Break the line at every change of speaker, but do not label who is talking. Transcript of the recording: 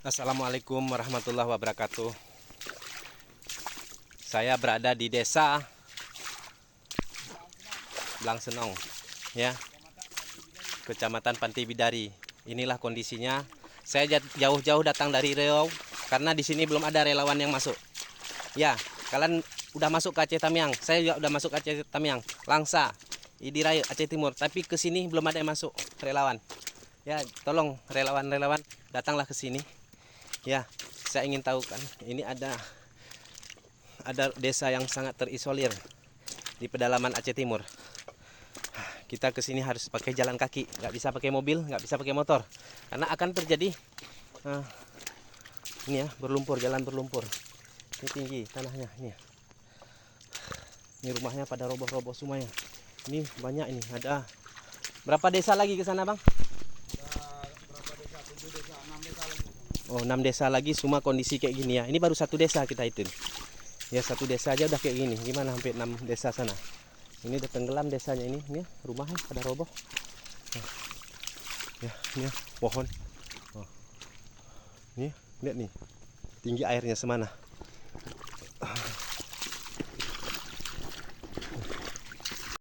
Assalamualaikum warahmatullahi wabarakatuh. Saya berada di desa Blangsenong, ya, Kecamatan Pantai Bidari. Inilah kondisinya. Saya jauh-jauh datang dari Riau karena di sini belum ada relawan yang masuk. Ya, kalian udah masuk ke Aceh Tamiang. Saya juga udah masuk ke Aceh Tamiang, Langsa, Idiraya, Aceh Timur. Tapi ke sini belum ada yang masuk relawan. Ya, tolong relawan-relawan datanglah ke sini. Ya, saya ingin tahu kan, ini ada desa yang sangat terisolir di pedalaman Aceh Timur. Kita ke sini harus pakai jalan kaki, nggak bisa pakai mobil, nggak bisa pakai motor, karena akan terjadi ini ya, berlumpur, jalan berlumpur. Ini tinggi tanahnya, ini. Ini rumahnya pada roboh-roboh semuanya. Ini banyak ini, ada berapa desa lagi ke sana, Bang?
Berapa desa? 7 desa, 6 desa lagi.
Oh, 6 desa lagi, semua kondisi kayak gini ya. Ini baru satu desa kita itu. Ya, satu desa aja udah kayak gini. Gimana sampai 6 desa sana? Ini udah tenggelam desanya ini ya, rumahnya pada roboh. Ya, ini ya, pohon. Oh. Nih, lihat nih. Tinggi airnya semana.